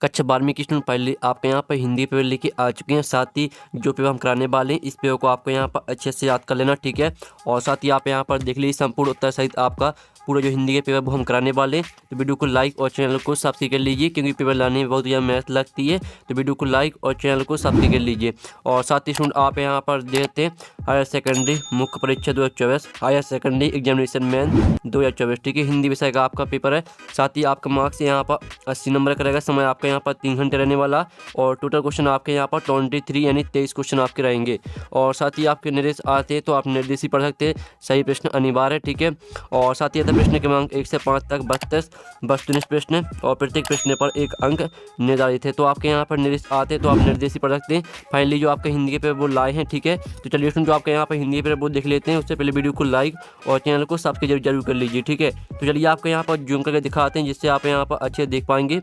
कक्षा 12वीं की स्टूडेंट पहले आपके यहाँ पर हिंदी पेपर लेके आ चुके हैं। साथ ही जो पेपर हम कराने वाले हैं इस पेपर को आपको यहाँ पर अच्छे से याद कर लेना, ठीक है। और साथ ही आप यहाँ पर देख लीजिए संपूर्ण उत्तर सहित आपका पूरा जो हिंदी के पेपर वो हम कराने वाले हैं। तो वीडियो को लाइक और चैनल को सब्सक्राइब कर लीजिए, क्योंकि पेपर लाने में बहुत ज़्यादा मेहनत लगती है। तो वीडियो को लाइक और चैनल को सब्सक्राइब कर लीजिए। और साथ ही स्टूडेंट आप यहाँ पर देखते हैं हायर सेकेंडरी मुख्य परीक्षा 2024, हायर सेकेंडरी एग्जामिनेशन मेन 2024, ठीक है। हिंदी विषय का आपका पेपर है। साथ ही आपका मार्क्स यहाँ पर 80 नंबर का रहेगा। समय आपका यहाँ पर 3 घंटे रहने वाला। और टोटल क्वेश्चन आपके यहाँ पर 23 यानी 23 क्वेश्चन आपके रहेंगे। और साथ ही आपके निर्देश आते हैं तो आप निर्देश ही पढ़ सकते हैं। सही प्रश्न अनिवार्य है, ठीक है। और साथ ही प्रश्न क्रमांक 1 से 5 तक 32 वस्तुनिष्ठ प्रश्न और प्रत्येक प्रश्न पर 1 अंक निर्धारित है। तो आपके यहाँ पर निर्देश आते हैं तो आप निर्देश ही पढ़ सकते हैं। फाइनली जो आपके हिंदी के पेपर वो लाए हैं, ठीक है। तो चलिए जो आपके यहाँ पर हिंदी के पेपर वो देख लेते हैं। उससे पहले वीडियो को लाइक और चैनल को सब्सक्राइब जरूर कर लीजिए, ठीक है। तो चलिए आपको यहाँ पर जूम करके दिखाते हैं जिससे आप यहाँ पर अच्छे देख पाएंगे।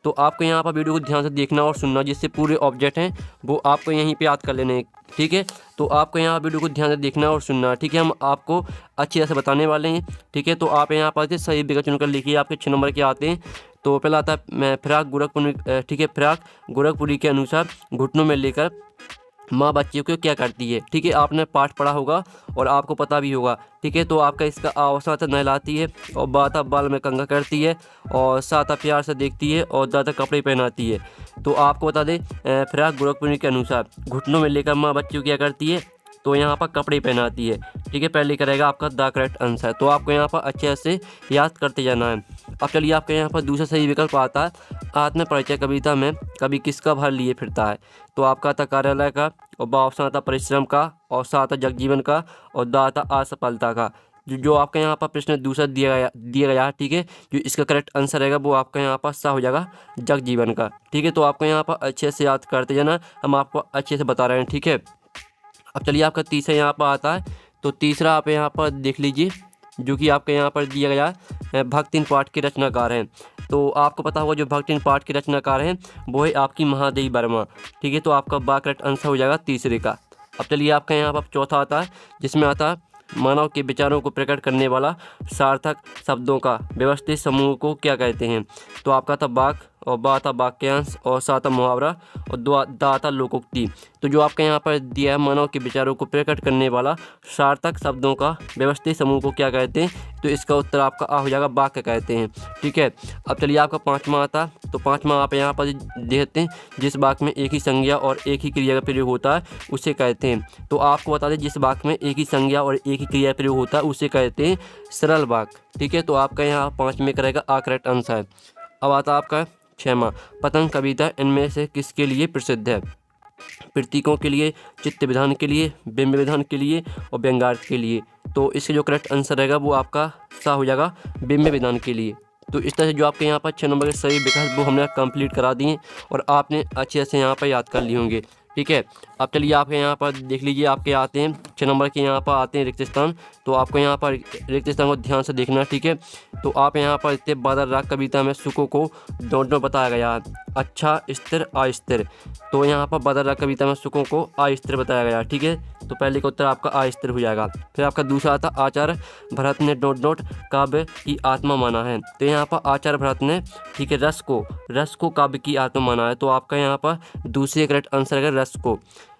तो आपको यहाँ पर वीडियो को ध्यान से देखना और सुनना, जिससे पूरे ऑब्जेक्ट हैं वो आपको यहीं पे याद कर लेने हैं, ठीक है। तो आपको यहाँ वीडियो को ध्यान से देखना और सुनना, ठीक है। हम आपको अच्छी तरह से बताने वाले हैं, ठीक है। तो आप यहाँ पर सही विकल्प चुनकर लिखिए। आपके 6 नंबर के आते हैं। तो पहला आता है फिराक गोरखपुरी, ठीक है। फिराक गोरखपुरी के अनुसार घुटनों में लेकर माँ बच्चे को क्या करती है, ठीक है। आपने पाठ पढ़ा होगा और आपको पता भी होगा, ठीक है। तो आपका इसका अवसाता नहलाती है और बाता बाल में कंघा करती है और साता प्यार से देखती है और ज़्यादा कपड़े पहनाती है। तो आपको बता दें फिराक गोरखपुरी के अनुसार घुटनों में लेकर माँ बच्चे को क्या करती है, तो यहाँ पर कपड़े पहनाती है, ठीक है। पहले करेगा आपका द करेक्ट आंसर। तो आपको यहाँ पर अच्छे से याद करते जाना है। अब चलिए आपके यहाँ पर दूसरा सही विकल्प आता है आत्म परिचय कविता में कवि किसका भार लिए फिरता है। तो आपका आता कार्यालय का और बावसा आता परिश्रम का और साथ आता जगजीवन का और दा आता असफलता का। जो आपका यहाँ पर प्रश्न दूसरा दिया गया है, ठीक है। जो इसका करेक्ट आंसर रहेगा वो आपका यहाँ पर सा हो जाएगा जगजीवन का, ठीक है। तो आपको यहाँ पर अच्छे से याद करते जाना, हम आपको अच्छे से बता रहे हैं, ठीक है। अब चलिए आपका तीसरा यहाँ पर आता है। तो तीसरा आप यहाँ पर देख लीजिए, जो कि आपके यहाँ पर दिया गया है भक्तिन पाठ के रचनाकार हैं। तो आपको पता होगा जो भक्तिन पाठ के रचनाकार हैं वो है आपकी महादेवी वर्मा, ठीक है। तो आपका बा करेक्ट आंसर हो जाएगा तीसरे का। अब चलिए आपका यहाँ पर चौथा आता है, जिसमें आता है मानव के विचारों को प्रकट करने वाला सार्थक शब्दों का व्यवस्थित समूह को क्या कहते हैं। तो आपका था वाक और बा था वाक्यांश और सा था मुहावरा और दा था लोकोक्ति। तो जो आपके यहाँ पर दिया है मानव के विचारों को प्रकट करने वाला सार्थक शब्दों का व्यवस्थित समूह को क्या कहते हैं, तो इसका उत्तर आपका आ हो जाएगा वाक्य कहते हैं, ठीक है। अब चलिए आपका पाँचवा आता। तो पाँचवा आप यहाँ पर देखते हैं जिस वाक्य में एक ही संज्ञा और एक ही क्रिया का प्रयोग होता है उसे कहते हैं। तो आपको बता दें जिस वाक्य में एक ही संज्ञा और एक ही क्रिया प्रयोग होता है उसे कहते हैं सरल वाक्य, ठीक है। तो आपका यहाँ 5 में करेगा आ करेक्ट आंसर। अब आता आपका 6वां पतंग कविता इनमें से किसके लिए प्रसिद्ध है। प्रतीकों के लिए, चित्त विधान के लिए, बिंब विधान के लिए और व्यंग्यार्थ के लिए। तो इसका जो करेक्ट आंसर रहेगा वो आपका सा हो जाएगा बिंब विधान के लिए। तो इस तरह से जो आपके यहाँ पर 6 नंबर के सही विकल्प वो हमने कंप्लीट करा दिए और आपने अच्छे से यहाँ पर याद कर लिए होंगे, ठीक है। अब चलिए आपके यहाँ पर देख लीजिए, आपके आते हैं 6 नंबर के यहाँ पर आते हैं रिक्त स्थान। तो आपको यहाँ पर रिक्त स्थान को ध्यान से देखना, ठीक है। तो आप यहाँ पर इतने बादल राग कविता में सुखों को डॉट बताया गया है, अच्छा स्थिर अस्थिर। तो यहाँ पर बादल राग कविता में सुखों को अस्थिर बताया गया है, ठीक है। तो पहले का उत्तर आपका अस्थिर हो जाएगा। फिर आपका दूसरा आता आचार्य भरत ने डॉट काव्य की आत्मा माना है। तो यहाँ पर आचार्य भरत ने, ठीक है, रस को काव्य की आत्मा माना है। तो आपका यहाँ पर दूसरे करेक्ट आंसर है रस को।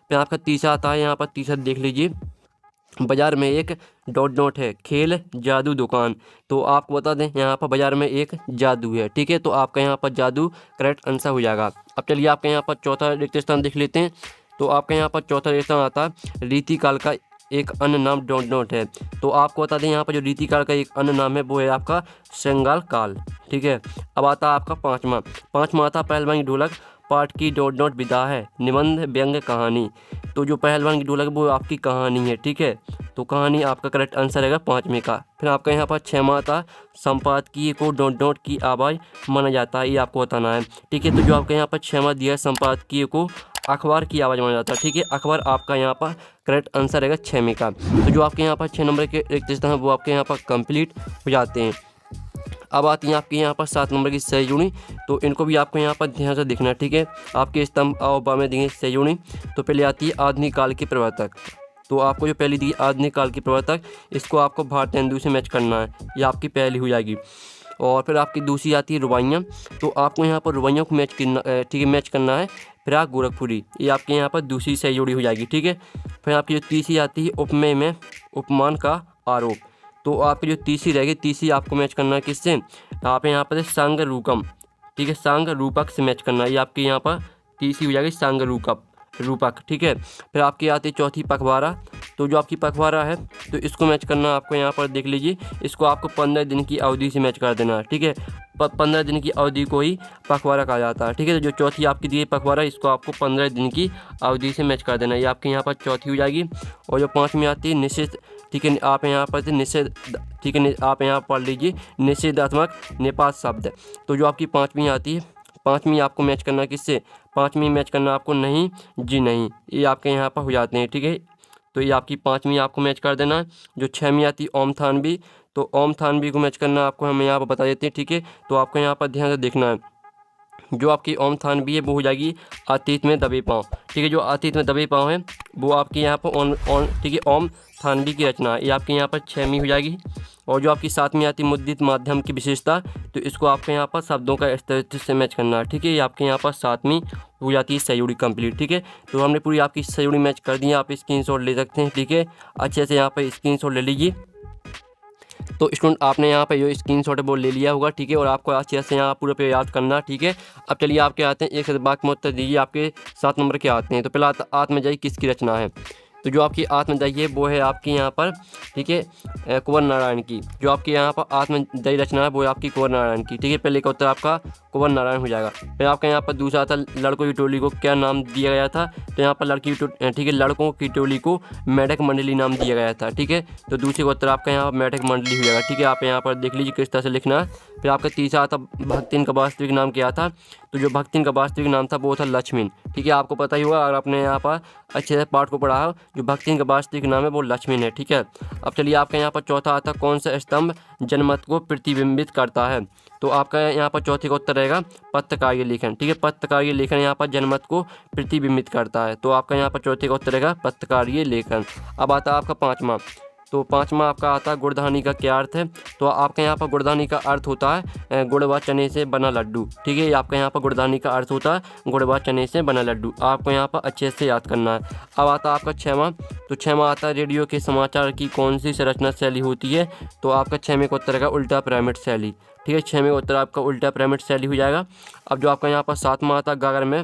फिर आपका तीसरा आता है, यहाँ पर तीसरा देख लीजिए, बाजार में एक डॉट है खेल जादू दुकान। तो आपको बता दें यहाँ पर बाजार में एक जादू है, ठीक है। तो आपका यहाँ पर जादू करेक्ट आंसर हो जाएगा। अब चलिए आपके यहाँ पर चौथा रिक्त स्थान देख लेते हैं। तो आपके यहाँ पर चौथा रिक्त स्थान आता है रीतिकाल का एक अन्य नाम डॉट है। तो आपको बता दें यहाँ पर जो रीतिकाल का एक अन्य नाम है वो है आपका श्रृंगार काल, ठीक है। अब आता है आपका पाँचवा आता पहलवान की ढोलक पाठ की डॉट विधा है निबंध व्यंग्य कहानी। तो जो पहलवान की ढोलक वो आपकी कहानी है, ठीक है। तो कहानी आपका करेक्ट आंसर रहेगा 5वें का। फिर आपका यहाँ पर 6वां आता संपादकीय को डॉट की आवाज़ माना जाता है, ये आपको बताना है, ठीक है। तो जो आपका यहाँ पर 6वां दिया है संपादकीय को अखबार की आवाज़ माना जाता है, ठीक है। अखबार आपका यहाँ पर करेक्ट आंसर रहेगा 6वें का। तो जो आपके यहाँ पर 6 नंबर के रिक्त स्थान है वो आपके यहाँ पर कंप्लीट हो जाते हैं। अब आती है आपके यहाँ पर 7 नंबर की सही जुड़ी। तो इनको भी आपको यहाँ पर ध्यान से देखना, ठीक है। आपके स्तंभ और बा में देंगे सही जुड़ी। तो पहले आती है आधुनिक काल के प्रवर्तक। तो आपको जो पहली दी आधुनिक काल के प्रवर्तक, इसको आपको भारतेंदु से मैच करना है, ये आपकी पहली हो जाएगी। और फिर आपकी दूसरी आती है रुबाइयाँ। तो आपको यहाँ पर रुबाइयों को मैच करना, ठीक है, मैच करना है फिराक गोरखपुरी, ये आपके यहाँ पर दूसरी से जुड़ी हो जाएगी, ठीक है। फिर आपकी जो तीसरी आती है उपमेय में उपमान का आरोप। तो आपकी जो तीसरी रहेगी, तीसरी आपको मैच करना है किससे, आप यहाँ पर संग रूकम, ठीक है, संग रूपक से मैच करना है। ये आपकी यहाँ पर तीसरी हो जाएगी संग रूपक, ठीक है। फिर आपकी आती है चौथी पखवाड़ा। तो जो आपकी पखवाड़ा है तो इसको मैच करना आपको यहाँ पर देख लीजिए, इसको आपको 15 दिन की अवधि से मैच कर देना है, ठीक है। 15 दिन की अवधि को ही पखवाड़ा कहा जाता है, ठीक है। तो जो चौथी आपकी दी पखवाड़ा, इसको आपको 15 दिन की अवधि से मैच कर देना है, ये आपके यहाँ पर चौथी हो जाएगी। और जो पाँचवीं आती है निषेध, ठीक है, आप यहाँ पर निषेध, ठीक है, आप यहाँ पढ़ लीजिए निषेधात्मक निपात शब्द। तो जो आपकी पाँचवीं आती है, पाँचवीं आपको मैच करना किससे, पाँचवीं मैच करना आपको नहीं जी नहीं, ये आपके यहाँ पर हो जाते हैं, ठीक है। तो ये आपकी पाँचवीं आपको मैच कर देना है। जो छवीं आती है ओम थानवी, तो ओम थानवी को मैच करना आपको हम यहाँ पर बता देते हैं, ठीक है। तो आपको यहाँ पर ध्यान से देखना है, जो आपकी ओम थानवी है वो हो जाएगी अतीत में दबे पाँव, ठीक है। जो अतीत में दबे पाँव है वो आपके यहाँ पर ठीक है, ओम थानवी की रचना है, ये आपके यहाँ पर छवीं हो जाएगी। और जो आपकी सातवीं आती है मुद्रित माध्यम की विशेषता, तो इसको आपको यहाँ पर शब्दों का अस्तित्व से मैच करना है, ठीक है। ये आपके यहाँ पर सातवीं हो जाती है सहयोगी कंप्लीट, ठीक है। तो हमने पूरी आपकी सहयोगी मैच कर दी है, आप स्क्रीनशॉट ले सकते हैं, ठीक है। अच्छे से यहाँ पर स्क्रीनशॉट ले लीजिए। तो स्टूडेंट आपने यहाँ पे जो स्क्रीनशॉट है वो ले लिया होगा, ठीक है। और आपको अच्छे से यहाँ पूरे पे याद करना, ठीक है। अब चलिए आपके आते हैं एक सवाल में उत्तर दीजिए, आपके 7 नंबर के आते हैं। तो पहला आत्मजयी किसकी रचना है, तो जो आपकी आत्मजयी है वो है आपकी यहाँ पर, ठीक है, कुंवर नारायण की। जो आपकी यहाँ पर आत्मजयी रचना है वो है आपकी कुंवर नारायण की, ठीक है। पहले का उत्तर आपका कुंवर नारायण हो जाएगा। फिर आपका यहाँ पर दूसरा था लड़कों की टोली को क्या नाम दिया गया था, तो यहाँ पर ठीक है, लड़कों की टोली को मेढक मंडली नाम दिया गया था, ठीक है। तो दूसरे का उत्तर आपका यहाँ पर मेढक मंडली हो जाएगा, ठीक है। आप यहाँ पर देख लीजिए किस तरह से लिखना है। फिर आपका तीसरा था भक्तिन का वास्तविक नाम क्या था, तो जो भक्तिन का वास्तविक नाम था वो था लक्ष्मीन, ठीक है। आपको पता ही होगा अगर आपने यहाँ पर अच्छे से पाठ को पढ़ा हो, जो भक्तिन का वास्तविक नाम है वो लक्ष्मीन है, ठीक है। अब चलिए आपका यहाँ पर चौथा आता कौन सा स्तंभ जनमत को प्रतिबिंबित करता है, तो आपका यहाँ पर चौथे का उत्तर रहेगा पत्रकारीय लेखन, ठीक है। पत्रकारीय लेखन यहाँ पर जनमत को प्रतिबिंबित करता है, तो आपका यहाँ पर चौथे का उत्तर रहेगा पत्रकारीय लेखन। अब आता है आपका पाँचवा, तो पाँचवा आपका आता है गुड़धानी का क्या अर्थ है, तो आपके यहाँ पर गुड़धानी का अर्थ होता है गुड़ व चने से बना लड्डू, ठीक है। आपका यहाँ पर गुड़धानी का अर्थ होता है गुड़ व चने से बना लड्डू, आपको यहाँ पर अच्छे से याद करना है। अब आता है आपका छठवां, तो छठवां आता है रेडियो के समाचार की कौन सी संरचना शैली होती है, तो आपका छठवें का उत्तर रहेगा उल्टा पिरामिड शैली, ठीक है। छठवें का उत्तर आपका उल्टा पिरामिड शैली हो जाएगा। अब जो आपका यहाँ पर सातवां आता है गागर में,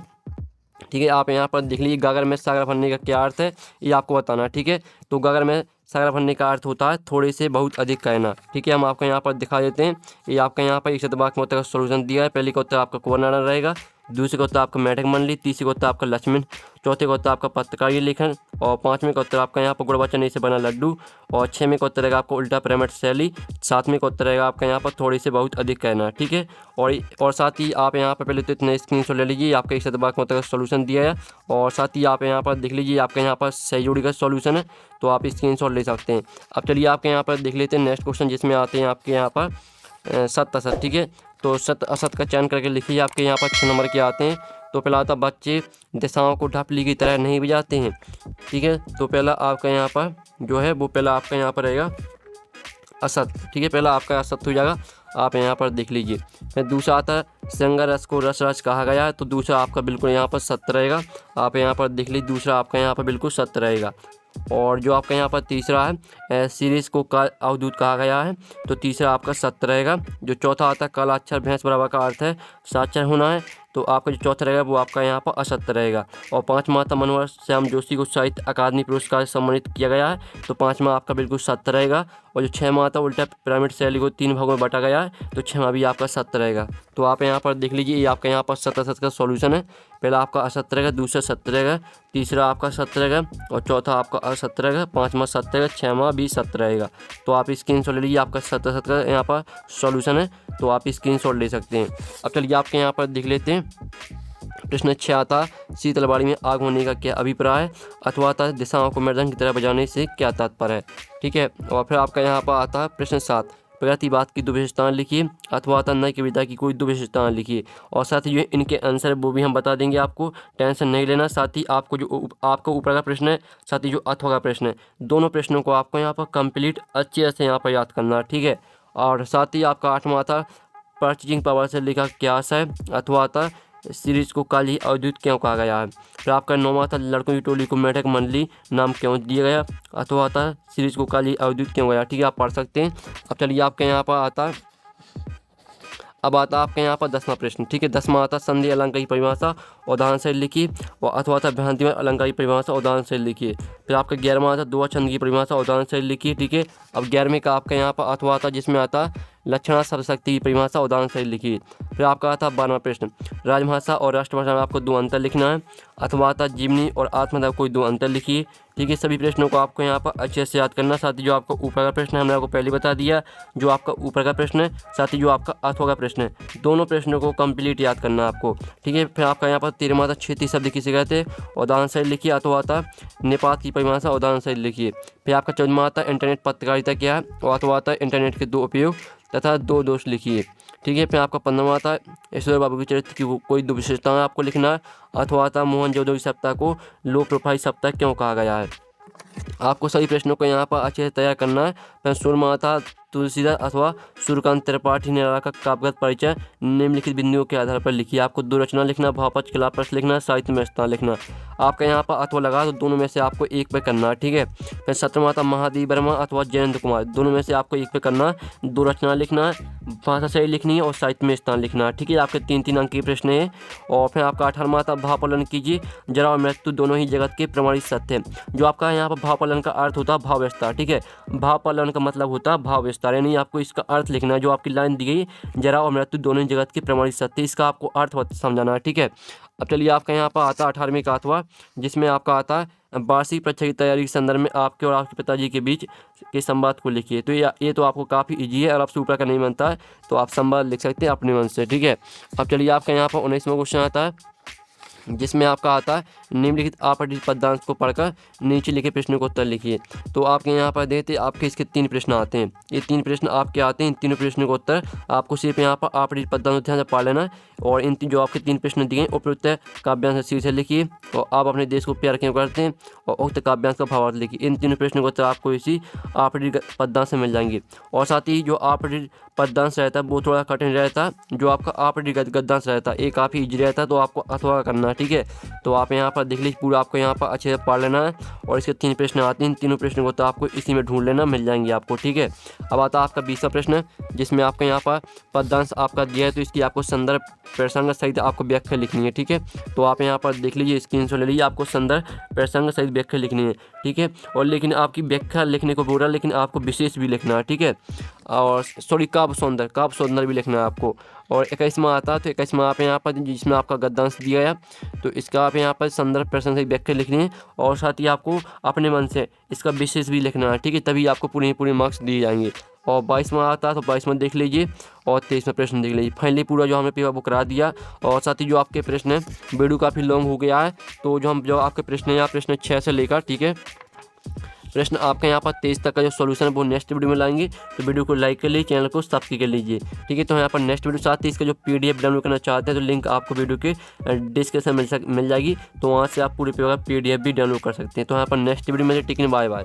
ठीक है। आप यहाँ पर देख लीजिए गागर में सागर भरने का क्या अर्थ है, ये आपको बताना है, ठीक है। तो गागर में सागर भरने का अर्थ होता है थोड़े से बहुत अधिक कहना, ठीक है। हम आपको यहाँ पर दिखा देते हैं, ये आपका यहाँ पर एक शतवाक में उत्तर का सोल्यूशन दिया है। पहले का उत्तर आपका कुंवर नारायण रहेगा, दूसरे का उत्तर आपका मेढक मंडली, तीसरे का उत्तर आपका लक्ष्मण, चौथे का उत्तर आपका पत्रकारीय लेखन, और पाँचवें का उत्तर आपका यहाँ पर गुड़ व चने से बना लड्डू, और छठवें का उत्तर रहेगा आपका उल्टा पिरामिड शैली, सातवें का उत्तर रहेगा आपका यहाँ पर थोड़ी से बहुत अधिक कहना, ठीक है। और साथ ही आप यहाँ पर पहले तो इतने स्क्रीनशॉट ले लीजिए, आपका एक शतवाक में उत्तर का सोल्यूशन दिया है। और साथ ही आप यहाँ पर देख लीजिए आपका यहाँ पर सहयोगी का सोल्यूशन है, तो आप स्क्रीनशॉट ले सकते हैं। अब चलिए आपके यहाँ पर देख लेते हैं नेक्स्ट क्वेश्चन, जिसमें आते हैं आपके यहाँ पर सत्य असत, ठीक है। तो सत्य असत का चयन करके लिखिए, आपके यहाँ पर 6 नंबर के आते हैं। तो पहला आता बच्चे दिशाओं को ढपली की तरह नहीं बजाते हैं, ठीक है। तो पहला आपका यहाँ पर जो है वो पहला आपका यहाँ पर रहेगा असत, ठीक है। पहला आपका असत हो जाएगा, आप यहाँ पर देख लीजिए। फिर दूसरा आता है संगर रस को रस रस कहा गया है, तो दूसरा आपका बिल्कुल यहाँ पर सत्य रहेगा, आप यहाँ पर देख लीजिए, दूसरा आपका यहाँ पर बिल्कुल सत्य रहेगा। और जो आपका यहाँ पर तीसरा है सीरीज को का अवधूत कहा गया है, तो तीसरा आपका सत्य रहेगा। जो चौथा आता है काला अक्षर भैंस बराबर का अर्थ है साक्षर होना है, तो आपका जो चौथा रहेगा वो आपका यहाँ पर असत्य रहेगा। और पाँचवा आता मनोहर श्याम जोशी को साहित्य अकादमी पुरस्कार से सम्मानित किया गया है, तो पाँचवा आपका बिल्कुल सत्य रहेगा। और जो छठवां आता उल्टा पिरामिड शैली को 3 भागों में बांटा गया है, तो छठवां भी आपका सत्य रहेगा। तो आप यहाँ पर देख लीजिए, ये आपका यहाँ पर सत्य असत्य का सॉल्यूशन है। पहला आपका असत्य रहेगा, दूसरा सत्य रहेगा, तीसरा आपका सत्य रहेगा, और चौथा आपका असत्य रहेगा, पाँचवा सत्य रहेगा, छठवां भी सत्य रहेगा। तो आप स्क्रीनशॉट ले लीजिए, आपका सत्य असत्य का यहाँ पर सॉल्यूशन है, तो आप स्क्रीनशॉट ले सकते हैं। अब चलिए आपके यहाँ पर देख लेते हैं प्रश्न 6 आता शीतलबाड़ी में आग होने का क्या अभिप्राय है, अथवा आता दिशाओं को मृदंग की तरह बजाने से क्या तात्पर्य है, ठीक है। और फिर आपका यहाँ पर आता है प्रश्न 7 प्रगतिवाद की 2 विशेषताएं लिखिए, अथवा आता नई कविता की कोई 2 विशेषताएं लिखिए। और साथ ही जो इनके आंसर वो भी हम बता देंगे, आपको टेंशन नहीं लेना। साथ ही आपको जो आपको ऊपर का प्रश्न है, साथ ही जो अथवा का प्रश्न है, दोनों प्रश्नों को आपको यहाँ पर कंप्लीट अच्छे से यहाँ पर याद करना है, ठीक है। और साथ ही आपका 8वां आता परचेजिंग पावर से लिखा क्या है, अथवा आता सीरीज को काली अवधूत क्यों कहा गया है। फिर आपका 9वां था लड़कों की टोली को मेढक मंडली नाम क्यों दिया गया, अथवा आता सीरीज को काली अवधूत क्यों गया। ठीक है, आप पढ़ सकते हैं। अब चलिए आपके यहाँ पर आता अब आता आपके यहाँ पर 10वां प्रश्न। ठीक है, 10वां आता संधि अलंकार की परिभाषा उदाहरण से लिखिए, और अथवा था भ्रांतिमय अलंकार की परिभाषा उदाहरण से लिखिए। फिर आपका 11वां आता दोहा छंद की परिभाषा उदाहरण से लिखिए। ठीक है, अब 11वें का आपका यहाँ पर अथवा आता जिसमें आता लक्षणा शब्दशक्ति की परिभाषा उदाहरण से लिखिए। फिर आपका आता 12वां प्रश्न राजभाषा और राष्ट्रभाषा में आपको 2 अंतर लिखना है, अथवा आता जीवनी और आत्मकथा कोई 2 अंतर लिखिए। ठीक है, सभी प्रश्नों को आपको यहाँ पर अच्छे से याद करना। साथ ही जो आपका ऊपर का प्रश्न है हमने आपको पहले बता दिया, जो आपका ऊपर का प्रश्न है, साथ ही जो आपका अथवा का प्रश्न है, दोनों प्रश्नों को कंप्लीट याद करना है आपको। ठीक है, फिर आपका यहाँ पर 13वां था क्षेत्रीय शब्द किसे कहते हैं, उदाहरण से लिखिए। अथवा आता निपात की परिभाषा उदाहरण से लिखिए। फिर आपका 14वां आता इंटरनेट पत्रकारिता क्या है, और अथवा आता इंटरनेट के 2 उपयोग तथा 2 दोष लिखिए। ठीक है, फिर आपका 15वां आता ऐश्वर्या बाबू के चरित्र की कोई 2 विशेषताएं आपको लिखना है, अथवा आता मोहनजोदड़ो सप्ताह को लो प्रोफाइल सप्ताह क्यों कहा गया है। आपको सभी प्रश्नों को यहाँ पर अच्छे से तैयार करना है। फिर 16वां आता तुलसीदास अथवा सूर्यकांत त्रिपाठी ने का काव्यगत परिचय निम्नलिखित बिंदुओं के आधार पर लिखिए। आपको 2 रचना लिखना, भावपक्ष खिलाफ प्रश्न लिखना, साहित्य में स्थान लिखना। आपका यहाँ पर अथवा लगा तो दोनों में से आपको एक पे करना है। ठीक है, फिर 17वां आता महादेव वर्मा अथवा जयेंद्र कुमार, दोनों में से आपको एक पे करना है। 2 रचना लिखना है, भाषा सही लिखनी है और साहित्य में स्थान लिखना है। ठीक है, आपके 3-3 अंक के प्रश्न है। और फिर आपका 18वां आता भावपालन कीजिए, जरा और मृत्यु दोनों ही जगत के प्रमाणित सत्य है। जो आपका यहाँ पर भावपालन का अर्थ होता है भाव विस्तार। ठीक है, भावपालन का मतलब होता है भाव विस्तार, यानी आपको इसका अर्थ लिखना है। जो आपकी लाइन दी गई जरा और मृत्यु दोनों ही जगत के प्रमाणित सत्य, इसका आपको अर्थ समझाना है। ठीक है, अब चलिए आपका यहाँ पर आता 18वें का अथवा, जिसमें आपका आता है वार्षिक परीक्षा की तैयारी के संदर्भ में आपके और आपके पिताजी के बीच के संवाद को लिखिए। तो ये तो आपको काफ़ी इजी है और आपसे ऊपर का नहीं बनता है, तो आप संवाद लिख सकते हैं अपने मन से। ठीक है, अब चलिए आपका यहाँ पर 19वां क्वेश्चन आता है, जिसमें आपका आता है निम्नलिखित आपत्ति पदांश को पढ़कर नीचे लिखे प्रश्नों को उत्तर लिखिए। तो आपके यहाँ पर देते आपके इसके 3 प्रश्न आते हैं। ये 3 प्रश्न आपके आते हैं, इन तीनों प्रश्नों को उत्तर आपको सिर्फ यहाँ पर आपत्ति पदांश ध्यान से पढ़ लेना है। और इन जो आपके 3 प्रश्न दिए उपयुक्त काव्यांश शीर्षक लिखिए, और आप अपने देश को प्यार क्यों करते हैं, और उक्त काव्यांश का भावार्थ लिखिए। इन तीनों प्रश्नों को उत्तर आपको इसी आपत्ति पदांश से मिल जाएंगे। और साथ ही जो आपत्ति पदांश रहता है वो थोड़ा कठिन रहता है, जो आपका आपत्ति गद्यांश रहता है ये काफ़ी ईजी रहता है, तो आपको अथवा करना है। ठीक है, तो आप यहाँ पर देख लीजिए पूरा आपको यहाँ पर अच्छे से पढ़ लेना है। और इसके 3 प्रश्न आते हैं, इन तीनों प्रश्नों को तो आपको इसी में ढूंढ लेना, मिल जाएंगे आपको। ठीक है, अब आता है आपका 20वां प्रश्न, जिसमें आपका यहाँ पर पदांश आपका दिया है, तो इसकी आपको संदर्भ प्रसंग सहित आपको व्याख्या लिखनी है। ठीक है, तो आप यहाँ पर देख लीजिए, स्क्रीनशॉट ले लीजिए, आपको संदर्भ प्रसंग सहित व्याख्या लिखनी है। ठीक है, और लेकिन आपकी व्याख्या लिखने को बोल रहा है, लेकिन आपको विशेष भी लिखना है। ठीक है, और सॉरी काव्य सौंदर्य भी लिखना है आपको। और 21वां आता है, तो 21वां आप यहाँ पर जिसमें आपका गद्यांश दिया है, तो इसका आप यहाँ पर संदर्भ प्रसंग सहित व्याख्या लिखनी है, और साथ ही आपको अपने मन से इसका विशेष भी लिखना है। ठीक है, तभी आपको पूरे मार्क्स दिए जाएंगे। और 22वां आता है, तो 22वां देख लीजिए, और 23वां प्रश्न देख लीजिए। फाइनली पूरा जो हमें पेपर बुक करा दिया। और साथ ही जो आपके प्रश्न है वीडियो काफ़ी लॉन्ग हो गया है, तो जो आपके प्रश्न है यहाँ प्रश्न 6 से लेकर, ठीक है, प्रश्न आपके यहाँ पर 23 तक का जो सॉल्यूशन है वो नेक्स्ट वीडियो में लाएंगे। तो वीडियो को लाइक कर लीजिए, चैनल को सब्सक्राइब कर लीजिए। ठीक है, तो यहाँ पर नेक्स्ट वीडियो साथ ही इसका जो PDF डाउनलोड करना चाहते हैं, तो लिंक आपको वीडियो के डिस्क्रिप्शन मिल जाएगी, तो वहाँ से आप पूरे पेपर का PDF भी डाउनलोड कर सकते हैं। तो यहाँ पर नेक्स्ट वीडियो में टिकन बाय बाय।